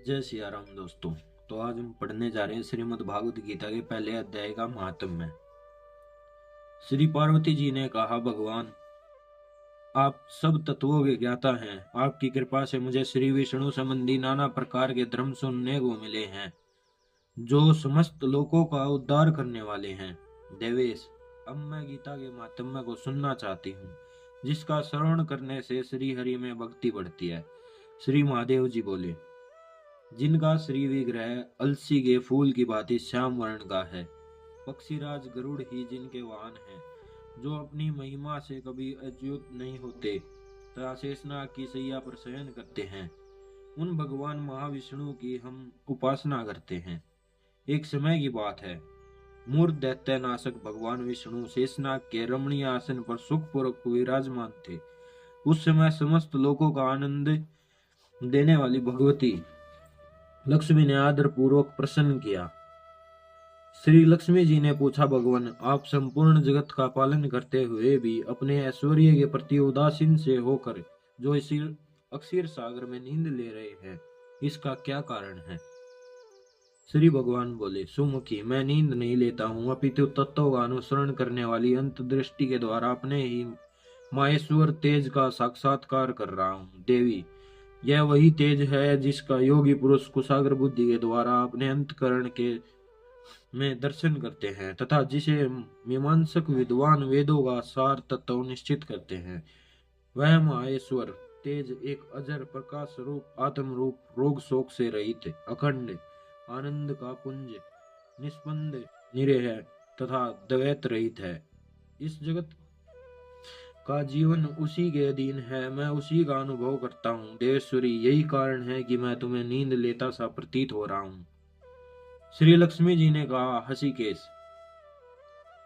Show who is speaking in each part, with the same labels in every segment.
Speaker 1: जय सिया राम दोस्तों। तो आज हम पढ़ने जा रहे हैं श्रीमद् भागवत गीता के पहले अध्याय का महात्म्य। श्री पार्वती जी ने कहा, भगवान आप सब तत्वों के ज्ञाता हैं। आपकी कृपा से मुझे श्री विष्णु संबंधी नाना प्रकार के धर्म सुनने को मिले हैं, जो समस्त लोकों का उद्धार करने वाले हैं। देवेश, अब मैं गीता के महात्म्य को सुनना चाहती हूँ, जिसका श्रवण करने से श्री हरि में भक्ति बढ़ती है। श्री महादेव जी बोले, जिनका श्री विग्रह अलसी के फूल की भांति श्याम वर्ण का है, पक्षीराज गरुड़ ही जिनके वाहन हैं, जो अपनी महिमा से कभी अच्युत नहीं होते तथा शेषनाग की सैया पर शयन करते हैं, उन भगवान महाविष्णु की हम उपासना करते हैं। एक समय की बात है, मूर्ख दैत्य नाशक भगवान विष्णु शेषनाग के रमणीय आसन पर सुखपूर्वक विराजमान थे। उस समय समस्त लोगों का आनंद देने वाली भगवती लक्ष्मी ने आदर पूर्वक प्रसन्न किया। श्री लक्ष्मी जी ने पूछा, भगवान आप संपूर्ण जगत का पालन करते हुए भी अपने ऐश्वर्य के प्रति उदासीन से होकर जो इस अक्षीर सागर में नींद ले रहे हैं, इसका क्या कारण है? श्री भगवान बोले, सुमुखी, मैं नींद नहीं लेता हूँ, अपितु तत्वों का अनुसरण करने वाली अंतर्दृष्टि के द्वारा अपने ही माहेश्वर तेज का साक्षात्कार कर रहा हूँ। देवी, यह वही तेज है जिसका योगी पुरुष कुशाग्र बुद्धि के द्वारा अपने अंतकरण के में दर्शन करते हैं तथा जिसे मीमांसक विद्वान वेदों का सार तत्व निश्चित करते हैं। वह माहेश्वर तेज एक अजर प्रकाश रूप आत्म रूप, रोग शोक से रहित, अखंड आनंद का पुंज, निष्पन्द, निरेह तथा द्वैत रहित है। इस जगत का जीवन उसी के अधीन है, मैं उसी का अनुभव करता हूँ। देवेश्वरी, यही कारण है कि मैं तुम्हें नींद लेता सा प्रतीत हो रहा हूँ। श्री लक्ष्मी जी ने कहा, हसीकेश,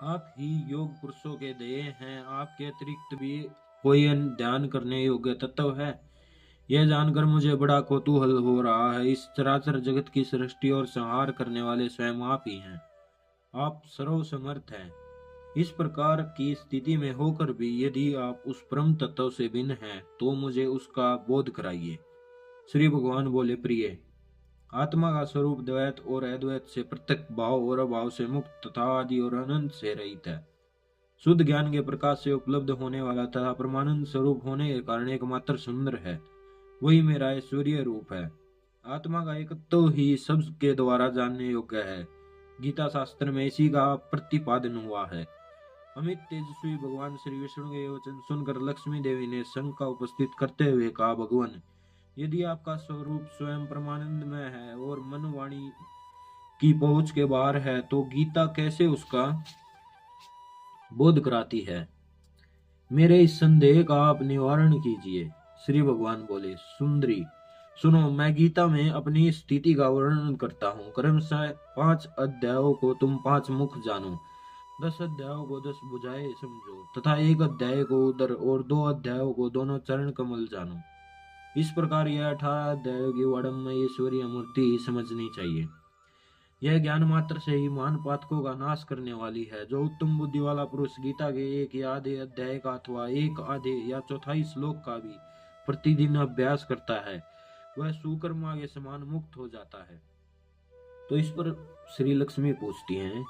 Speaker 1: आप ही योग पुरुषों के देय हैं, आपके अतिरिक्त भी कोई अन्य ध्यान करने योग्य तत्व है? यह जानकर मुझे बड़ा कौतूहल हो रहा है। इस चराचर जगत की सृष्टि और संहार करने वाले स्वयं आप ही हैं। आप सर्वसमर्थ हैं। इस प्रकार की स्थिति में होकर भी यदि आप उस परम तत्व से भिन्न हैं, तो मुझे उसका बोध कराइए। श्री भगवान बोले, प्रिय, आत्मा का स्वरूप द्वैत और अद्वैत से पृथक, भाव और अभाव से मुक्त तथा आदि और अनंत से रहित है। शुद्ध ज्ञान के प्रकाश से उपलब्ध होने वाला तथा परमानंद स्वरूप होने के कारण एकमात्र सुंदर है। वही मेरा ऐश्वर्य रूप है। आत्मा का एकत्व ही सबके द्वारा जानने योग्य है। गीता शास्त्र में इसी का प्रतिपादन हुआ है। अमित तेजस्वी भगवान श्री विष्णु के वचन सुनकर लक्ष्मी देवी ने शंका उपस्थित करते हुए कहा, भगवान, यदि आपका स्वरूप स्वयं परमानंदमय है और मन वाणी की पहुंच के बाहर है, तो गीता कैसे उसका बोध कराती है? मेरे इस संदेह का आप निवारण कीजिए। श्री भगवान बोले, सुंदरी सुनो, मैं गीता में अपनी स्थिति का वर्णन करता हूँ। क्रमशः 5 अध्यायों को तुम 5 मुख जानो, 10 अध्यायों को 10 भुजाएं समझो तथा एक अध्याय को उदर और 2 अध्यायों को दोनों चरण कमल जानो। इस प्रकार यह 18 अध्यायों की वर्णमय ईश्वरीय मूर्ति ही समझनी चाहिए। यह ज्ञान मात्र से ही महान पातकों का नाश करने वाली है। जो उत्तम बुद्धि वाला पुरुष गीता के एक या आधे अध्याय का अथवा एक आधे या चौथाई श्लोक का भी प्रतिदिन अभ्यास करता है, वह सुकर्मा के समान मुक्त हो जाता है। तो इस पर श्री लक्ष्मी पूछती हैं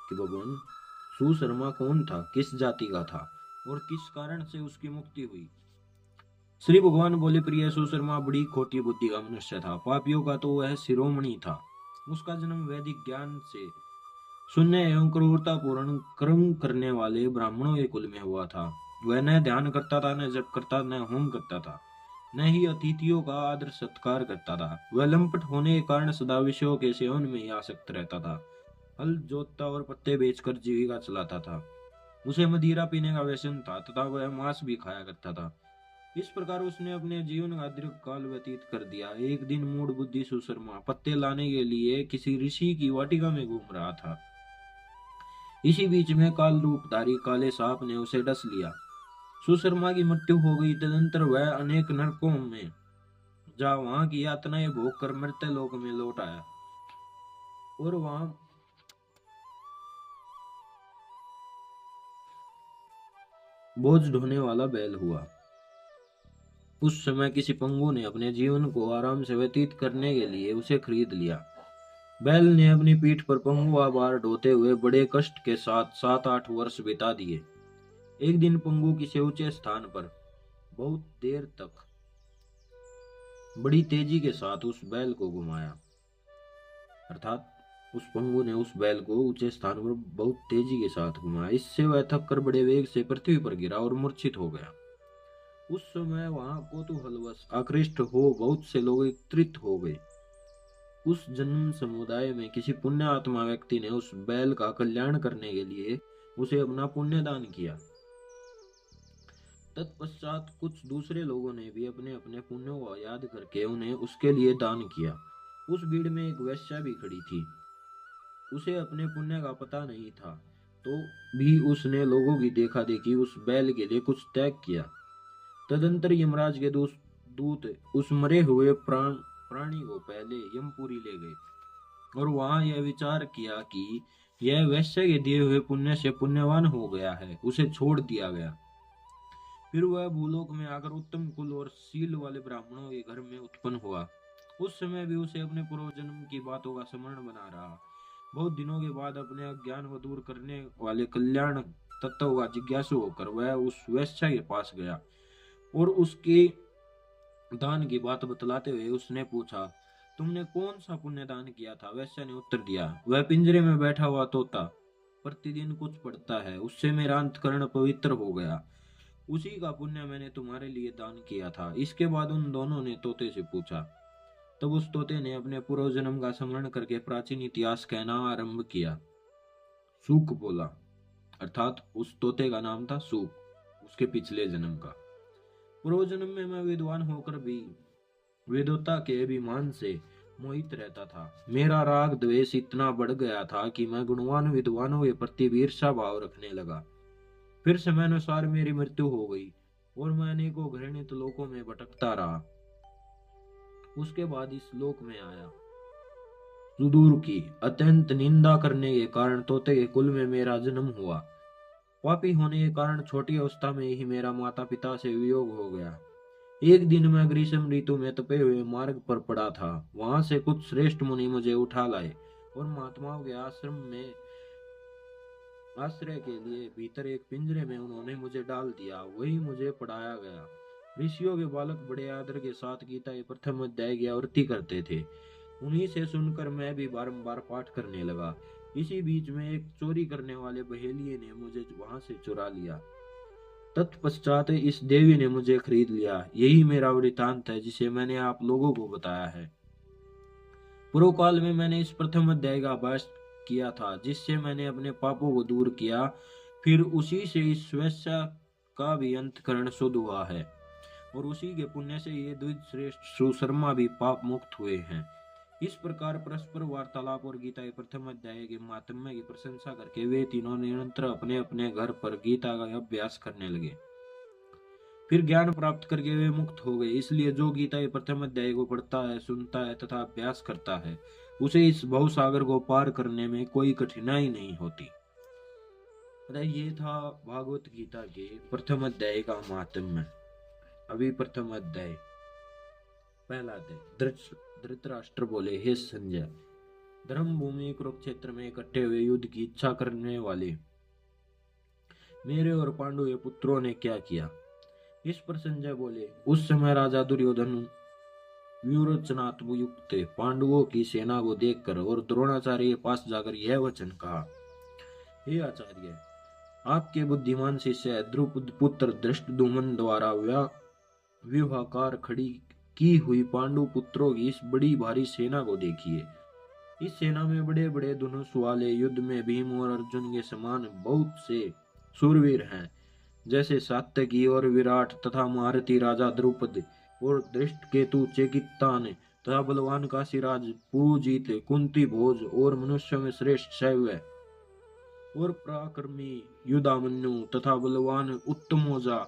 Speaker 1: कि भगवान, सुशर्मा कौन था, किस जाति का था और किस कारण से उसकी मुक्ति हुई? श्री भगवान बोले, प्रिय, सुशर्मा बड़ी खोटी बुद्धि का मनुष्य था। पापियों का तो वह शिरोमणि था। उसका जन्म वैदिक ज्ञान से शून्य एवं क्रूरता पूर्ण कर्म करने वाले ब्राह्मणों के कुल में हुआ था। वह न ध्यान करता था, न जप करता, न होम करता था, न ही अतिथियों का आदर सत्कार करता था। वह लंपट होने के कारण सदा विषयों के सेवन में ही आसक्त रहता था। हल जोतता और पत्ते बेचकर जीविका चलाता था। उसे मदिरा पीने का व्यसन था तथा वह मांस भी खाया करता था। इस प्रकार उसने अपने जीवन का दीर्घ काल व्यतीत कर दिया। एक दिन मूढ़ बुद्धि सुशर्मा पत्ते लाने के लिए किसी ऋषि की वाटिका में घूम रहा था। इसी बीच में काल रूपधारी काले सांप ने उसे डस लिया। सुशर्मा की मृत्यु हो गई। तदंतर वह अनेक नरकों में जा वहां की यातनाएं भोग कर मृत्यु लोक में लौट आया और वहां बोझ ढोने वाला बैल हुआ। उस समय किसी पंगु ने अपने जीवन को आराम से व्यतीत करने के लिए उसे खरीद लिया। बैल ने अपनी पीठ पर पंगुआ भार ढोते हुए बड़े कष्ट के साथ 7-8 वर्ष बिता दिए। एक दिन पंगु किसी ऊंचे स्थान पर बहुत देर तक बड़ी तेजी के साथ उस बैल को घुमाया। अर्थात उस पंगु ने उस बैल को ऊंचे स्थान पर बहुत तेजी के साथ घुमाया। इससे वह थक कर बड़े वेग से पृथ्वी पर गिरा और मूर्छित हो गया। उस समय वहां कौतूहलवश आकृष्ट हो बहुत से लोग एकत्रित हो गए। उस जन्म समुदाय में किसी पुण्य आत्मा व्यक्ति ने उस बैल का कल्याण करने के लिए उसे अपना पुण्य दान किया। तत्पश्चात कुछ दूसरे लोगों ने भी अपने अपने पुण्यों को याद करके उन्हें उसके लिए दान किया। उस भीड़ में एक वेश्या भी खड़ी थी। उसे अपने पुण्य का पता नहीं था, तो भी उसने लोगों की देखा देखी उस बैल के लिए कुछ त्याग किया। तदंतर यमराज के दूत उस मरे हुए प्राणी को पहले यमपुरी ले गए और वहां यह विचार किया कि यह वैश्य के दिए हुए पुण्य से पुण्यवान हो गया है, उसे छोड़ दिया गया। फिर वह भूलोक में आकर उत्तम कुल और शील वाले ब्राह्मणों के घर में उत्पन्न हुआ। उस समय भी उसे अपने पूर्व जन्म की बातों का स्मरण बना रहा। बहुत दिनों के बाद अपने अज्ञान को दूर करने वाले कल्याण तत्व का जिज्ञासु होकर वह उस वैश्य के पास गया और उसके दान की बात बतलाते हुए उसने पूछा, तुमने कौन सा पुण्य दान किया था? वैश्य ने उत्तर दिया, वह पिंजरे में बैठा हुआ तोता प्रतिदिन कुछ पढ़ता है, उससे मेरा अंतकरण पवित्र हो गया। उसी का पुण्य मैंने तुम्हारे लिए दान किया था। इसके बाद उन दोनों ने तोते से पूछा। तब उस तोते ने अपने पूर्व जन्म का स्मरण करके प्राचीन इतिहास कहना आरंभ किया। सूक बोला, अर्थात उस तोते का नाम था सूक, उसके पिछले जन्म का। पूर्व जन्म में मैं विद्वान होकर भी वेदोता के अभिमान से मोहित रहता था। मेरा राग द्वेष इतना बढ़ गया था कि मैं गुणवान विद्वानों के प्रति ईर्ष्या भाव रखने लगा। फिर समयानुसार मेरी मृत्यु हो गई और मैं अनेकों घृणित लोकों में भटकता रहा। उसके बाद इस लोक में आया। सुदूर की अत्यंत निंदा करने के कारण तोते के कुल में मेरा जन्म हुआ। पापी होने के कारण छोटी अवस्था में ही मेरा माता पिता से वियोग हो गया। एक दिन मैं ग्रीष्म ऋतु में तपे हुए मार्ग पर पड़ा था। वहां से कुछ श्रेष्ठ मुनि मुझे उठा लाए और महात्माओं के आश्रम में आश्रय के लिए भीतर एक पिंजरे में उन्होंने मुझे डाल दिया। वही मुझे पढ़ाया गया। ऋषियों के बालक बड़े आदर के साथ गीता के प्रथम अध्याय की आवृत्ति करते थे। उन्हीं से सुनकर मैं भी बारंबार पाठ करने लगा। इसी बीच में एक चोरी करने वाले बहेलिये ने मुझे वहां से चुरा लिया। तत्पश्चात इस देवी ने मुझे खरीद लिया। यही मेरा वृतांत है जिसे मैंने आप लोगों को बताया है। पूर्व काल में मैंने इस प्रथम अध्याय का अभ्यास किया था, जिससे मैंने अपने पापों को दूर किया। फिर उसी से इस वेश्या का भी अंतकरण शुद्ध हुआ है और उसी के पुण्य से ये द्विज श्रेष्ठ सुशर्मा भी पाप मुक्त हुए हैं। इस प्रकार परस्पर वार्तालाप और गीता के प्रथम अध्याय के महात्म्य की प्रशंसा करके वे तीनों निरंतर अपने अपने घर पर गीता का अभ्यास करने लगे। फिर ज्ञान प्राप्त करके वे मुक्त हो गए। इसलिए जो गीता के प्रथम अध्याय को पढ़ता है, सुनता है तथा अभ्यास करता है, उसे इस भव सागर को पार करने में कोई कठिनाई नहीं होती। ये था भागवत गीता के प्रथम अध्याय का महात्म्य। अभी प्रथम अध्याय पहला अध्याय। धृतराष्ट्र बोले, हे संजय, धर्म भूमि कुरुक्षेत्र में इकट्ठे हुए युद्ध की इच्छा करने वाले मेरे और पांडु के पुत्रों ने क्या किया? इस पर संजय बोले, उस समय राजा दुर्योधन व्यूरचनात्मक युक्त थे। पांडवों की सेना को देखकर और द्रोणाचार्य के पास जाकर यह वचन कहा, हे आचार्य, आपके बुद्धिमान शिष्य द्रुपद पुत्र धृष्टद्युम्न द्वारा व्यूहाकार खड़ी की हुई पांडु पुत्रों की इस बड़ी भारी सेना को देखिए। इस सेना में बड़े बड़े धनुष वाले युद्ध में भीम और अर्जुन के समान बहुत से सूरवीर हैं, जैसे सात्यकी और विराट तथा महारथी राजा द्रुपद और धृष्टकेतु चेकितान तथा बलवान काशीराज पुरुजीत, कुंती भोज और मनुष्यों में श्रेष्ठ शैव्य और पराक्रमी युधामन्यु तथा बलवान उत्तमोजा,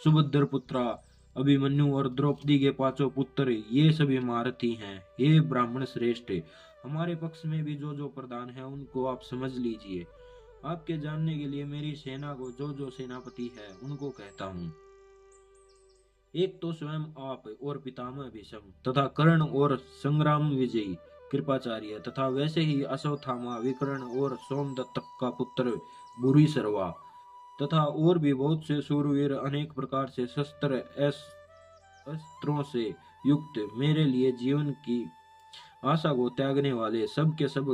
Speaker 1: सुभद्र पुत्रा अभिमन्यु और द्रौपदी के पांचों पुत्र, ये सभी महारथी हैं। ये ब्राह्मण श्रेष्ठ, हमारे पक्ष में भी जो प्रधान है उनको आप समझ लीजिए। आपके जानने के लिए मेरी सेना को जो सेनापति है उनको कहता हूँ। एक तो स्वयं आप और पितामह भीष्म तथा कर्ण और संग्राम विजयी कृपाचार्य तथा वैसे ही अश्वत्थामा विकर्ण और सोमदत्त का पुत्र भूरिश्रवा तथा और भी बहुत से शूरवीर अनेक प्रकार से अस्त्रों से युक्त मेरे लिए जीवन की आशा को त्यागने वाले सब के सब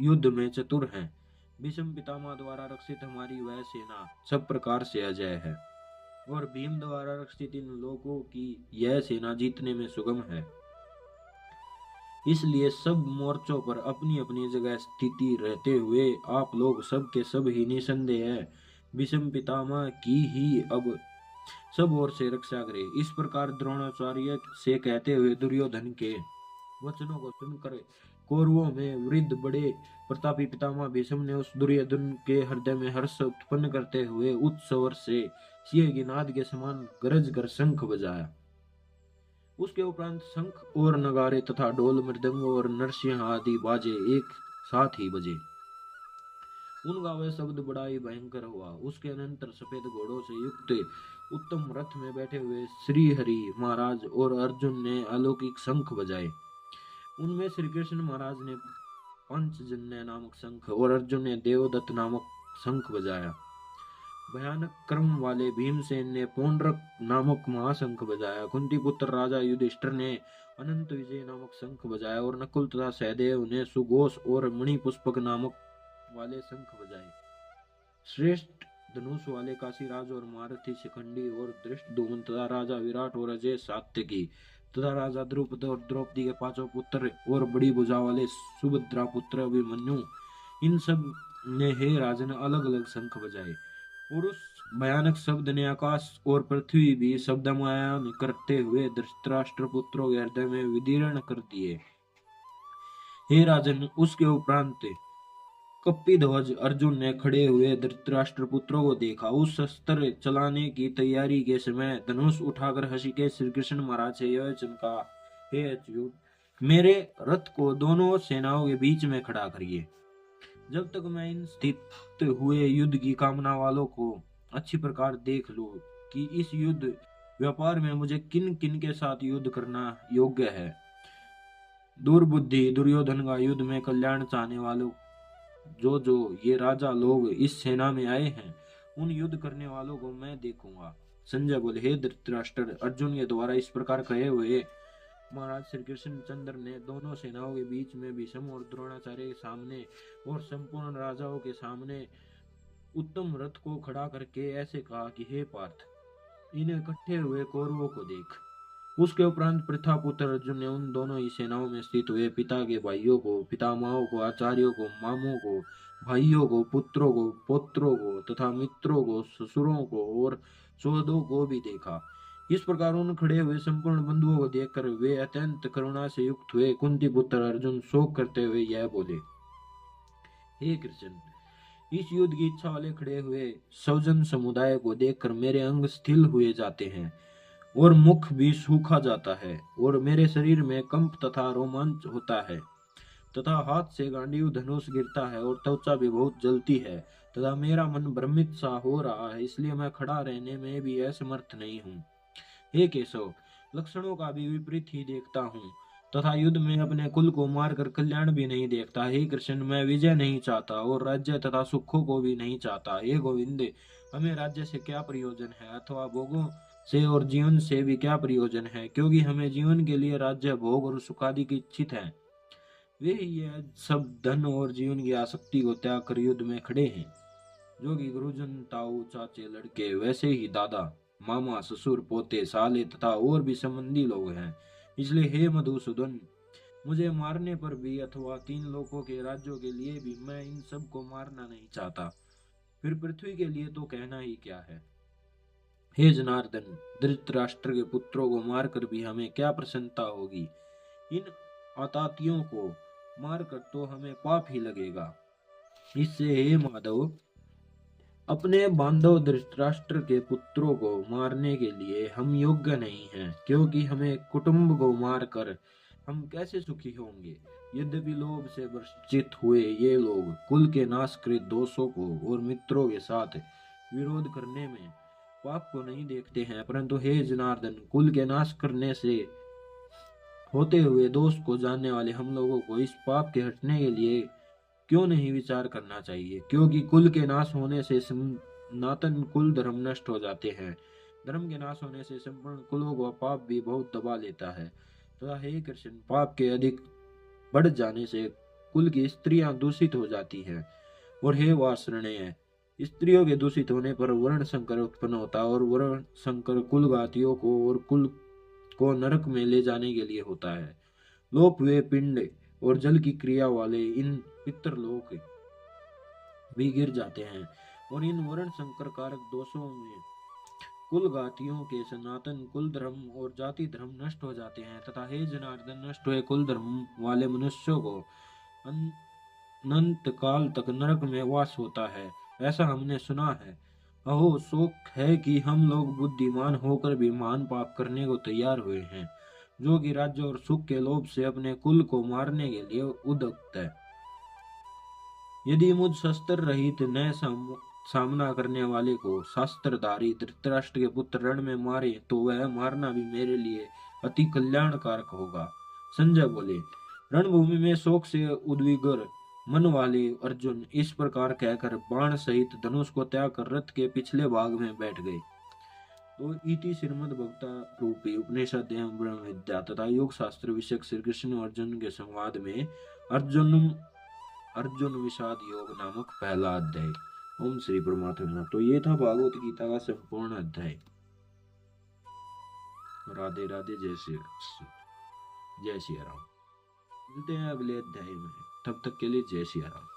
Speaker 1: युद्ध में चतुर हैं। भीष्म पितामह द्वारा रक्षित हमारी वह सेना सब प्रकार से अजय है और भीम द्वारा रक्षित इन लोगों की यह सेना जीतने में सुगम है। इसलिए सब मोर्चों पर अपनी अपनी जगह स्थिति रहते हुए आप लोग सब के सब ही निसंदेह भीष्म पितामह की ही अब सब ओर से रक्षा करे। इस प्रकार द्रोणाचार्य से कहते हुए दुर्योधन के वचनों को सुनकर कौरवों में वृद्ध बड़े प्रतापी पितामह भीष्म ने उस दुर्योधन के हृदय में हर्ष उत्पन्न करते हुए उच्च स्वर से सिंह की नाद के समान गरज कर शंख बजाया। उसके उपरांत शंख और नगारे तथा ढोल मृदंग और नरसिंह आदि बाजे एक साथ ही बजे। उनका वह शब्द बड़ा ही भयंकर हुआ। उसके अनंतर सफेद घोड़ों से युक्त उत्तम रथ में बैठे हुए श्री हरि महाराज और अर्जुन ने अलौकिक शंख बजाए। उनमें श्री कृष्ण महाराज ने पंचजन्य नामक शंख और अर्जुन ने देवदत्त नामक शंख बजाया। भयानक कर्म वाले भीमसेन ने पौंड्रक नामक महाशंख बजाया। कुंती पुत्र राजा युधिष्ठिर ने अनंत विजय नामक शंख बजाया और नकुल तथा सहदेव ने सुघोष और मणिपुष्पक नामक वाले शंख बजाए। श्रेष्ठ धनुष वाले काशीराज और मारुति शिखंडी और धृष्टद्युम्न तथा राजा विराट और अजय सात्यकी तथा राजा द्रुपद और द्रौपदी के पांचों पुत्र और बड़ी भुजा वाले सुभद्रा पुत्र अभिमन्यु, इन सब ने हे राजन अलग अलग शंख बजाए और उस भयानक शब्द ने आकाश और पृथ्वी भी शब्दमय करते हुए धृतराष्ट्र पुत्रों के हृदय में विदीर्ण कर दिए। हे राजन, उसके उपरांत कपिध्वज अर्जुन ने खड़े हुए धृतराष्ट्र पुत्रों को देखा। उस शस्त्र चलाने की तैयारी के समय धनुष उठाकर हंसी श्री कृष्ण महाराज से यह चमका, हे अच्युत, मेरे रथ को दोनों सेनाओं के बीच में खड़ा करिए। जब तक मैं इन स्थित हुए युद्ध की कामना वालों को अच्छी प्रकार देख लूं कि इस युद्ध व्यापार में मुझे किन किन के साथ युद्ध करना योग्य है। दुर्बुद्धि दुर्योधन का युद्ध में कल्याण चाहने वालों जो ये राजा लोग इस सेना में आए हैं, उन युद्ध करने वालों को मैं देखूंगा। संजय बोले, हे धृतराष्ट्र, अर्जुन के द्वारा इस प्रकार कहे हुए महाराज श्री कृष्ण चंद्र ने दोनों सेनाओं के बीच में भीष्म और द्रोणाचार्य के सामने और संपूर्ण राजाओं के सामने उत्तम रथ को खड़ा करके ऐसे कहा कि हे पार्थ, इन इकट्ठे हुए कौरवों को देख। उसके उपरांत प्रथापुत्र अर्जुन ने उन दोनों ही सेनाओं में स्थित हुए पिता के भाइयों को, पितामहों को, आचार्यों को, मामों को, भाइयों को, पुत्रों को, पौत्रों को तथा मित्रों को, ससुरों को और सौदों को भी देखा। इस प्रकार उन खड़े हुए संपूर्ण बंधुओं को देखकर वे अत्यंत करुणा से युक्त हुए। कुंती पुत्र अर्जुन शोक करते हुए यह बोले, हे कृष्ण, इस युद्ध की इच्छा वाले खड़े हुए सौजन समुदाय को देखकर मेरे अंग स्थिर हुए जाते हैं और मुख भी सूखा जाता है और मेरे शरीर में कंप तथा रोमांच होता है तथा हाथ से गांडीव धनुष गिरता है और त्वचा भी बहुत जलती है तथा मेरा मन भ्रमित सा हो रहा है, इसलिए मैं खड़ा रहने में भी असमर्थ नहीं हूँ। हे केशव, लक्षणों का भी विपरीत ही देखता हूँ तथा युद्ध में अपने कुल को मारकर कल्याण भी नहीं देखता। हे कृष्ण, मैं विजय नहीं चाहता और राज्य तथा सुखों को भी नहीं चाहता। हे गोविंद, हमें राज्य से क्या प्रयोजन है अथवा भोगों से और जीवन से भी क्या प्रयोजन है, क्योंकि हमें जीवन के लिए राज्य भोग और सुखादि की इच्छित है। वे ये सब धन और जीवन की आसक्ति को त्याग कर युद्ध में खड़े हैं, जो कि गुरुजन, ताऊ, चाचे, लड़के, वैसे ही दादा, मामा, ससुर, पोते, साले तथा और भी संबंधी लोग हैं। इसलिए हे मधुसूदन, मुझे मारने पर भी अथवा 3 लोगों के राज्यों के लिए भी मैं इन सब को मारना नहीं चाहता, फिर पृथ्वी के लिए तो कहना ही क्या है। हे जनार्दन, धृतराष्ट्र के पुत्रों को मारकर भी हमें क्या प्रसन्नता होगी, इन आतातियों को मारकर तो हमें पाप ही लगेगा। इससे हे माधव, अपने बांधव धृतराष्ट्र के पुत्रों को मारने के लिए हम योग्य नहीं हैं, क्योंकि हमें कुटुंब को मारकर हम कैसे सुखी होंगे। यद्यपि लोभ से वंचित हुए ये लोग कुल के नाशकृत दोषों को और मित्रों के साथ विरोध करने में पाप को नहीं देखते हैं, परंतु हे जनार्दन, कुल के नाश करने से होते हुए दोष को जानने वाले हम लोगों को इस पाप के हटने के लिए क्यों नहीं विचार करना चाहिए? क्योंकि कुल के नाश होने से सनातन कुल धर्म नष्ट हो जाते हैं। धर्म के नाश होने से संपूर्ण कुलों को पाप भी बहुत दबा लेता है। तथा हे कृष्ण, पाप के अधिक बढ़ जाने से कुल की स्त्रियां दूषित हो जाती हैं। और हे वासरणेय, स्त्रियों के दूषित होने पर वर्ण संकर उत्पन्न होता है, और वर्ण संकर कुलघातियों को और कुल को नरक में ले जाने के लिए होता है। लोप वे पिंड और जल की क्रिया वाले इन पितृलोक भी गिर जाते हैं, और इन वर्ण संकर कारक दोषों में कुलघातियों के सनातन कुल धर्म और जाति धर्म नष्ट हो जाते हैं। तथा हे जनार्दन, नष्ट हुए कुल धर्म वाले मनुष्यों को अनंत काल तक नरक में वास होता है, ऐसा हमने सुना है। अहो, शोक है कि हम लोग बुद्धिमान होकर भी महान पाप करने को तैयार हुए हैं, जो कि राज्य और सुख के लोभ से अपने कुल को मारने के लिए उद्युक्त है। यदि मुझ शस्त्र रहित नए सामना करने वाले को शास्त्रधारी धृतराष्ट्र के पुत्र रण में मारे, तो वह मारना भी मेरे लिए अति कल्याणकारक होगा। संजय बोले, रणभूमि में शोक से उद्विग्न मन वाले अर्जुन इस प्रकार कहकर बाण सहित धनुष को त्याग कर रथ के पिछले भाग में बैठ गए। तो इति श्रीमद् भगवता रूपी उपनिषद एवं ब्रह्म विद्या तथा योग शास्त्र विषय श्री कृष्ण अर्जुन के संवाद में अर्जुन विषाद योग नामक पहला अध्याय। ओम श्री परमात्मा। तो ये था भागवत गीता का संपूर्ण अध्याय। राधे राधे, जय श्री राम। मिलते हैं अगले अध्याय में, तब तक के लिए जय श्री राम।